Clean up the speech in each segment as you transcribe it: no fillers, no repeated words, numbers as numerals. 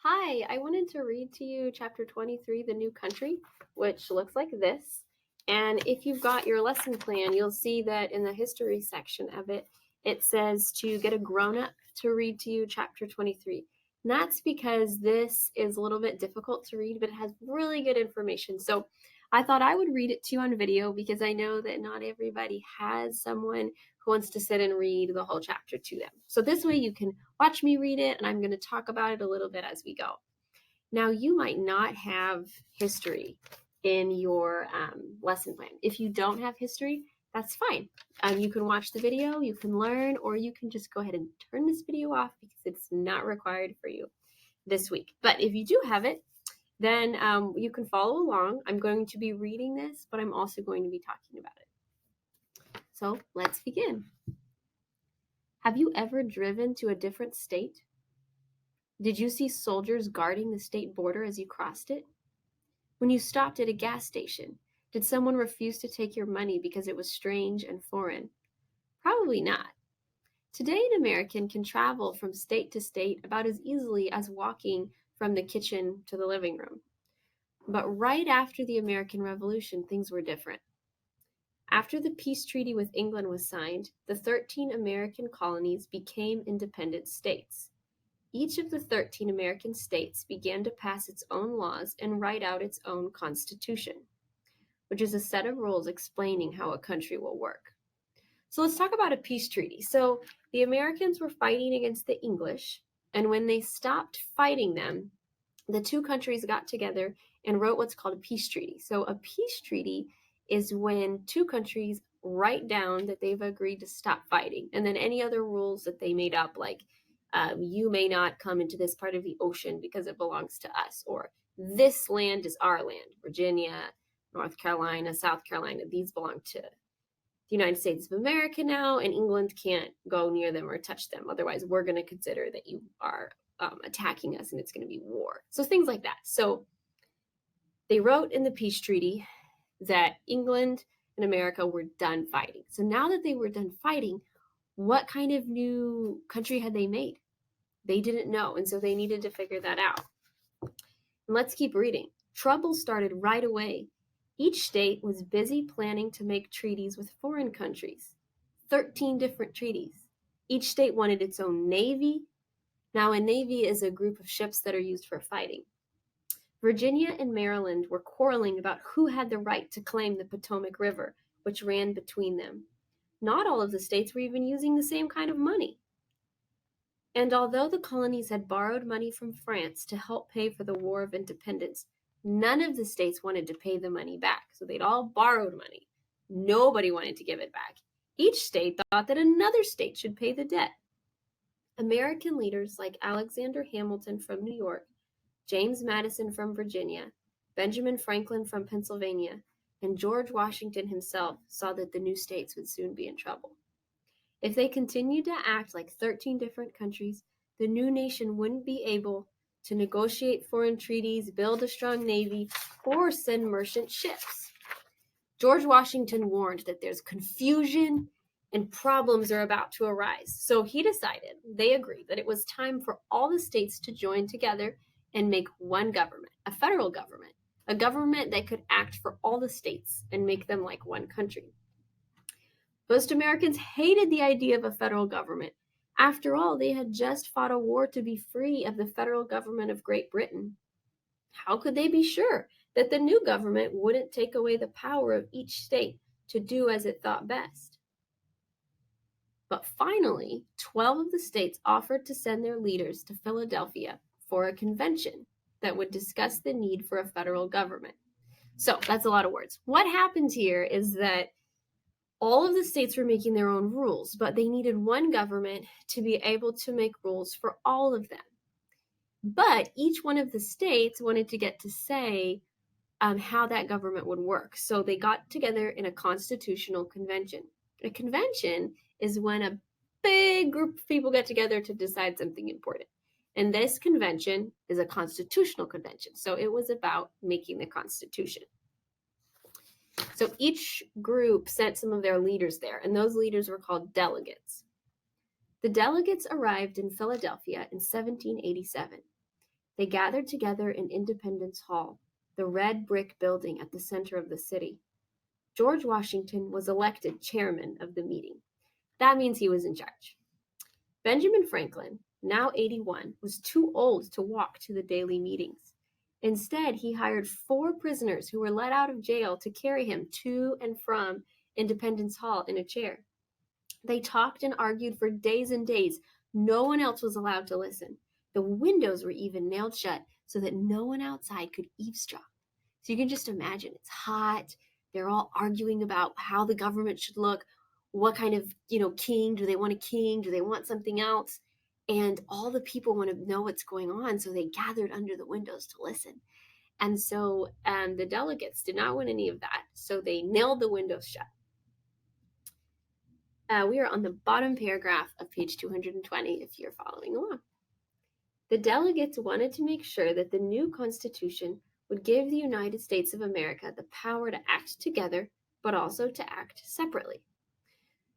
Hi, I wanted to read to you chapter 23, The New Country, which looks like this. And if you've got your lesson plan, you'll see that in the history section of it, it says to get a grown-up to read to you chapter 23. And that's because this is a little bit difficult to read, but it has really good information. So I thought I would read it to you on video because I know that not everybody has someone who wants to sit and read the whole chapter to them. So this way you can watch me read it, and I'm going to talk about it a little bit as we go. Now, you might not have history in your lesson plan. If you don't have history, that's fine. You can watch the video, you can learn, or you can just go ahead and turn this video off because it's not required for you this week. But if you do have it, then you can follow along. I'm going to be reading this, but I'm also going to be talking about it. So let's begin. Have you ever driven to a different state? Did you see soldiers guarding the state border as you crossed it? When you stopped at a gas station, did someone refuse to take your money because it was strange and foreign? Probably not. Today, an American can travel from state to state about as easily as walking from the kitchen to the living room. But right after the American Revolution, things were different. After the peace treaty with England was signed, the 13 American colonies became independent states. Each of the 13 American states began to pass its own laws and write out its own constitution, which is a set of rules explaining how a country will work. So let's talk about a peace treaty. So the Americans were fighting against the English, and when they stopped fighting them, the two countries got together and wrote what's called a peace treaty. So a peace treaty is when two countries write down that they've agreed to stop fighting, and then any other rules that they made up, like you may not come into this part of the ocean because it belongs to us, or this land is our land. Virginia, North Carolina, South Carolina, these belong to the United States of America now, and England can't go near them or touch them. Otherwise, we're going to consider that you are attacking us and it's going to be war. So things like that. So they wrote in the peace treaty that England and America were done fighting. So now that they were done fighting, what kind of new country had they made? They didn't know, and so they needed to figure that out. And let's keep reading. Trouble started right away. Each state was busy planning to make treaties with foreign countries. 13 different treaties. Each state wanted its own navy. Now, a navy is a group of ships that are used for fighting. Virginia and Maryland were quarreling about who had the right to claim the Potomac River, which ran between them. Not all of the states were even using the same kind of money. And although the colonies had borrowed money from France to help pay for the War of Independence, none of the states wanted to pay the money back. So they'd all borrowed money. Nobody wanted to give it back. Each state thought that another state should pay the debt. American leaders like Alexander Hamilton from New York, James Madison from Virginia, Benjamin Franklin from Pennsylvania, and George Washington himself saw that the new states would soon be in trouble. If they continued to act like 13 different countries, the new nation wouldn't be able to negotiate foreign treaties, build a strong navy, or send merchant ships. George Washington warned that there's confusion and problems are about to arise. So he decided, they agreed, that it was time for all the states to join together and make one government, a federal government, a government that could act for all the states and make them like one country. Most Americans hated the idea of a federal government. After all, they had just fought a war to be free of the federal government of Great Britain. How could they be sure that the new government wouldn't take away the power of each state to do as it thought best? But finally, 12 of the states offered to send their leaders to Philadelphia for a convention that would discuss the need for a federal government. So that's a lot of words. What happened here is that all of the states were making their own rules, but they needed one government to be able to make rules for all of them. But each one of the states wanted to get to say how that government would work. So they got together in a constitutional convention. A convention is when a big group of people get together to decide something important. And this convention is a constitutional convention. So it was about making the Constitution. So each group sent some of their leaders there, and those leaders were called delegates. The delegates arrived in Philadelphia in 1787. They gathered together in Independence Hall, the red brick building at the center of the city. George Washington was elected chairman of the meeting. That means he was in charge. Benjamin Franklin, now 81, was too old to walk to the daily meetings. Instead, he hired 4 prisoners who were let out of jail to carry him to and from Independence Hall in a chair. They talked and argued for days and days. No one else was allowed to listen. The windows were even nailed shut so that no one outside could eavesdrop. So you can just imagine it's hot. They're all arguing about how the government should look. What kind of, king? Do they want a king? Do they want something else? And all the people want to know what's going on. So they gathered under the windows to listen. And so the delegates did not want any of that. So they nailed the windows shut. We are on the bottom paragraph of page 220 if you're following along. The delegates wanted to make sure that the new Constitution would give the United States of America the power to act together, but also to act separately.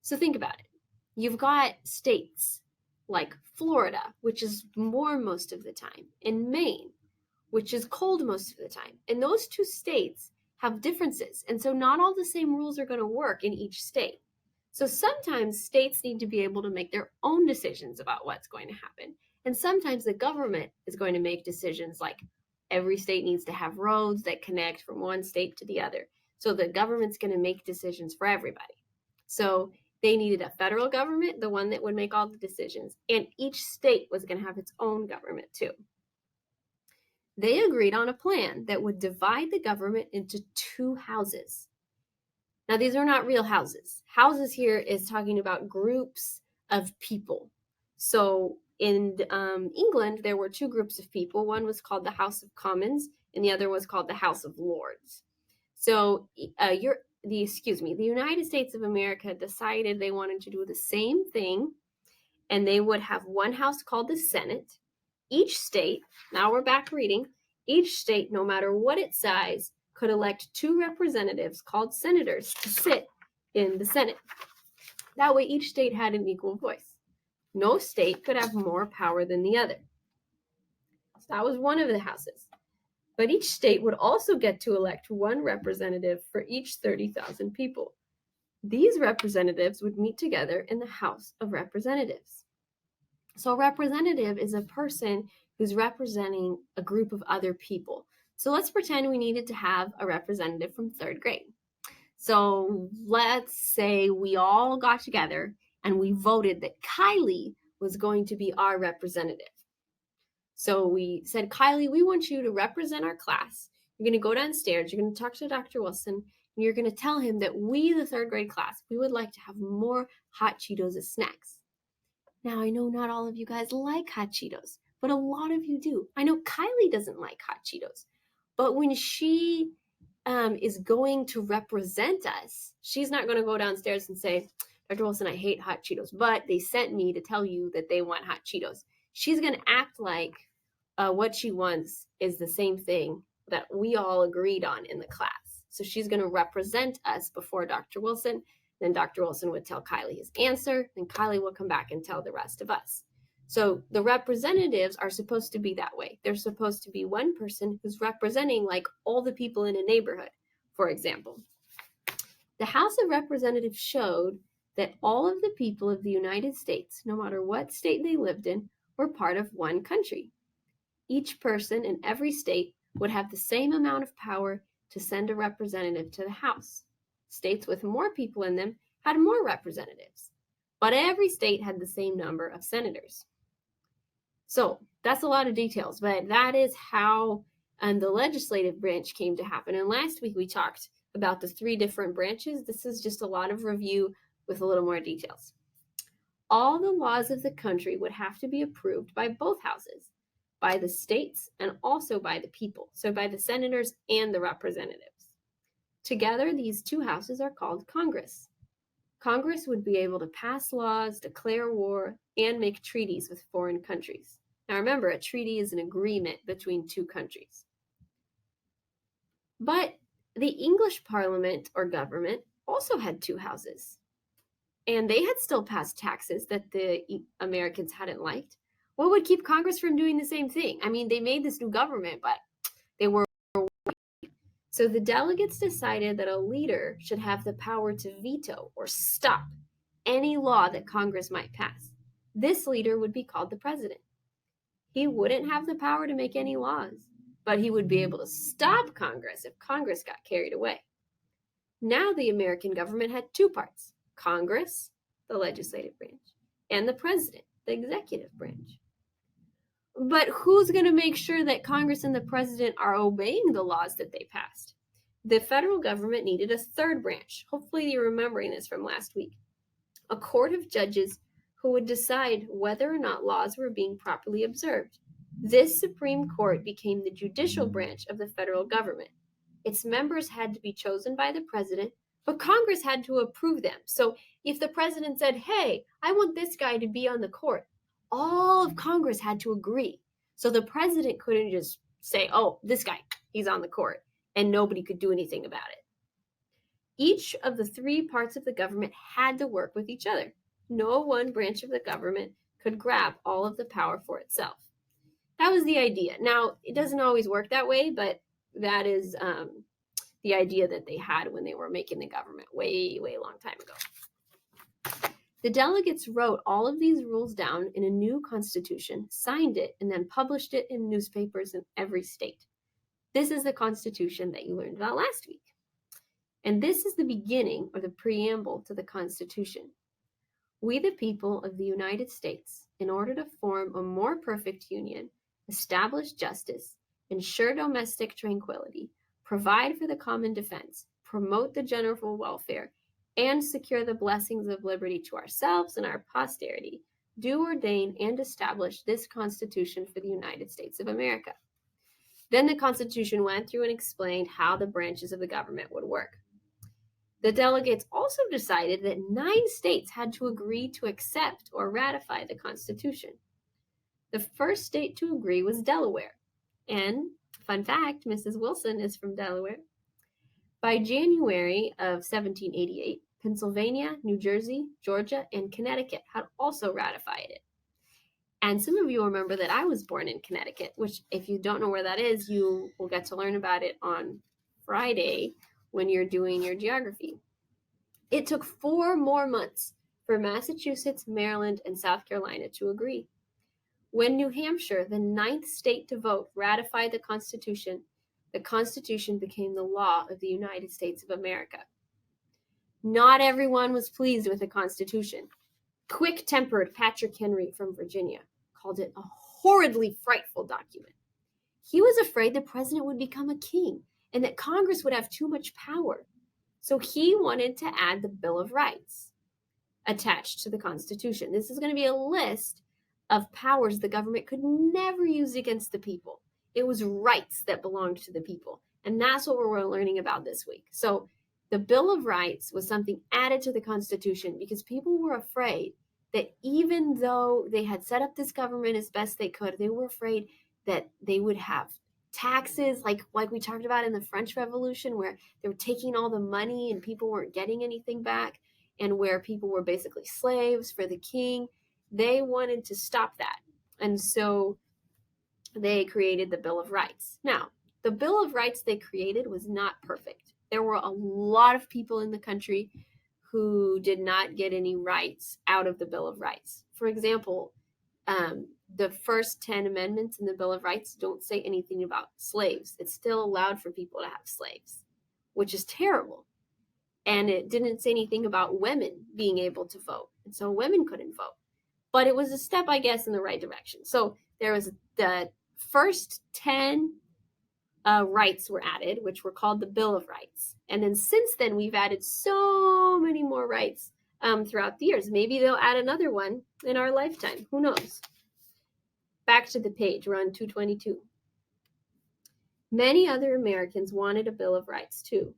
So think about it. You've got states like Florida, which is warm most of the time, and Maine, which is cold most of the time. And those 2 states have differences. And so not all the same rules are going to work in each state. So sometimes states need to be able to make their own decisions about what's going to happen. And sometimes the government is going to make decisions like every state needs to have roads that connect from one state to the other. So the government's going to make decisions for everybody. So they needed a federal government, the one that would make all the decisions. And each state was going to have its own government too. They agreed on a plan that would divide the government into 2 houses. Now, these are not real houses. Houses here is talking about groups of people. So in England, there were 2 groups of people. One was called the House of Commons, and the other was called the House of Lords. So the United States of America decided they wanted to do the same thing, and they would have one house called the Senate. Each state, now we're back reading, each state, no matter what its size, could elect 2 representatives called senators to sit in the Senate. That way each state had an equal voice. No state could have more power than the other. So that was one of the houses. But each state would also get to elect 1 representative for each 30,000 people. These representatives would meet together in the House of Representatives. So a representative is a person who's representing a group of other people. So let's pretend we needed to have a representative from 3rd grade. So let's say we all got together and we voted that Kylie was going to be our representative. So we said, Kylie, we want you to represent our class. You're going to go downstairs, you're going to talk to Dr. Wilson, and you're going to tell him that we, the 3rd grade class, we would like to have more hot Cheetos as snacks. Now, I know not all of you guys like hot Cheetos, but a lot of you do. I know Kylie doesn't like hot Cheetos, but when she is going to represent us, she's not going to go downstairs and say, Dr. Wilson, I hate hot Cheetos, but they sent me to tell you that they want hot Cheetos. She's going to act like what she wants is the same thing that we all agreed on in the class. So she's going to represent us before Dr. Wilson. Then Dr. Wilson would tell Kylie his answer, and Kylie will come back and tell the rest of us. So the representatives are supposed to be that way. They're supposed to be one person who's representing like all the people in a neighborhood, for example. The House of Representatives showed that all of the people of the United States, no matter what state they lived in, were part of one country. Each person in every state would have the same amount of power to send a representative to the House. States with more people in them had more representatives, but every state had the same number of senators. So that's a lot of details, but that is how the legislative branch came to happen. And last week we talked about the 3 different branches. This is just a lot of review with a little more details. All the laws of the country would have to be approved by both houses, by the states and also by the people, so by the senators and the representatives. Together, these 2 houses are called Congress. Congress would be able to pass laws, declare war, and make treaties with foreign countries. Now remember, a treaty is an agreement between 2 countries. But the English Parliament or government also had 2 houses. And they had still passed taxes that the Americans hadn't liked. What would keep Congress from doing the same thing? I mean, they made this new government, but they were. So the delegates decided that a leader should have the power to veto or stop any law that Congress might pass. This leader would be called the president. He wouldn't have the power to make any laws, but he would be able to stop Congress if Congress got carried away. Now the American government had two parts: Congress, the legislative branch, and the president, the executive branch. But who's going to make sure that Congress and the president are obeying the laws that they passed? The federal government needed a third branch. Hopefully, you're remembering this from last week. A court of judges who would decide whether or not laws were being properly observed. This Supreme Court became the judicial branch of the federal government. Its members had to be chosen by the president, but Congress had to approve them. So if the president said, hey, I want this guy to be on the court, all of Congress had to agree. So the president couldn't just say, oh, this guy, he's on the court, and nobody could do anything about it. Each of the three parts of the government had to work with each other. No one branch of the government could grab all of the power for itself. That was the idea. Now, it doesn't always work that way, but that is the idea that they had when they were making the government way, way long time ago. The delegates wrote all of these rules down in a new constitution, signed it, and then published it in newspapers in every state. This is the constitution that you learned about last week. And this is the beginning or the preamble to the Constitution. We, the people of the United States, in order to form a more perfect union, establish justice, ensure domestic tranquility, provide for the common defense, promote the general welfare, and secure the blessings of liberty to ourselves and our posterity, do ordain and establish this Constitution for the United States of America. Then the Constitution went through and explained how the branches of the government would work. The delegates also decided that 9 states had to agree to accept or ratify the Constitution. The first state to agree was Delaware. And, fun fact, Mrs. Wilson is from Delaware. By January of 1788, Pennsylvania, New Jersey, Georgia, and Connecticut had also ratified it. And some of you remember that I was born in Connecticut, which if you don't know where that is, you will get to learn about it on Friday when you're doing your geography. It took 4 more months for Massachusetts, Maryland, and South Carolina to agree. When New Hampshire, the 9th state to vote, ratified the Constitution became the law of the United States of America. Not everyone was pleased with the Constitution. Quick-tempered Patrick Henry from Virginia called it a horridly frightful document. He was afraid the president would become a king and that Congress would have too much power. So he wanted to add the Bill of Rights attached to the Constitution. This is going to be a list of powers the government could never use against the people. It was rights that belonged to the people. And that's what we're learning about this week. So the Bill of Rights was something added to the Constitution because people were afraid that even though they had set up this government as best they could, they were afraid that they would have taxes like we talked about in the French Revolution, where they were taking all the money and people weren't getting anything back, and where people were basically slaves for the king. They wanted to stop that. And so they created the Bill of Rights. Now, the Bill of Rights they created was not perfect. There were a lot of people in the country who did not get any rights out of the Bill of Rights. For example, the first 10 amendments in the Bill of Rights don't say anything about slaves. It's still allowed for people to have slaves, which is terrible. And it didn't say anything about women being able to vote. And so women couldn't vote. But it was a step, I guess, in the right direction. So there was the first 10 rights were added, which were called the Bill of Rights. And then since then, we've added so many more rights throughout the years. Maybe they'll add another one in our lifetime. Who knows? Back to the page, we're on 222. Many other Americans wanted a Bill of Rights too.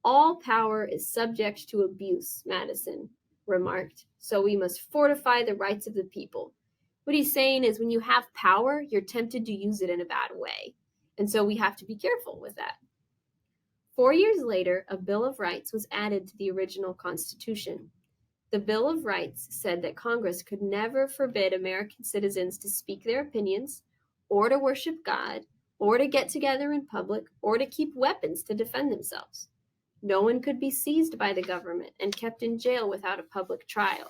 All power is subject to abuse, Madison remarked, so we must fortify the rights of the people. What he's saying is when you have power, you're tempted to use it in a bad way. And so we have to be careful with that. 4 years later, a Bill of Rights was added to the original Constitution. The Bill of Rights said that Congress could never forbid American citizens to speak their opinions, or to worship God, or to get together in public, or to keep weapons to defend themselves. No one could be seized by the government and kept in jail without a public trial.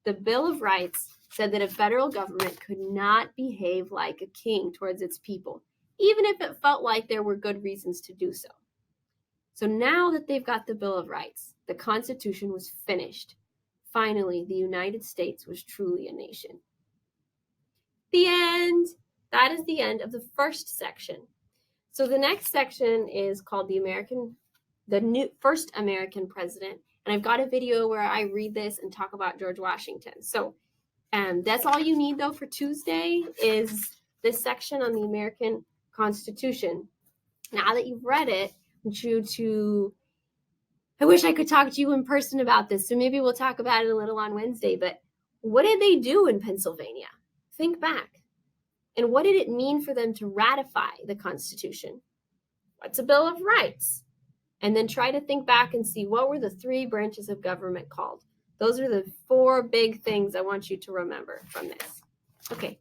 The Bill of Rights said that a federal government could not behave like a king towards its people, even if it felt like there were good reasons to do so. So now that they've got the Bill of Rights, the Constitution was finished. Finally, the United States was truly a nation. The end. That is the end of the first section. So the next section is called the first American president. And I've got a video where I read this and talk about George Washington. So that's all you need, though, for Tuesday is this section on the American Constitution. Now that you've read it, I want you to... I wish I could talk to you in person about this, so maybe we'll talk about it a little on Wednesday. But what did they do in Pennsylvania? Think back. And what did it mean for them to ratify the Constitution? What's a Bill of Rights? And then try to think back and see what were the 3 branches of government called. Those are the 4 big things I want you to remember from this. Okay,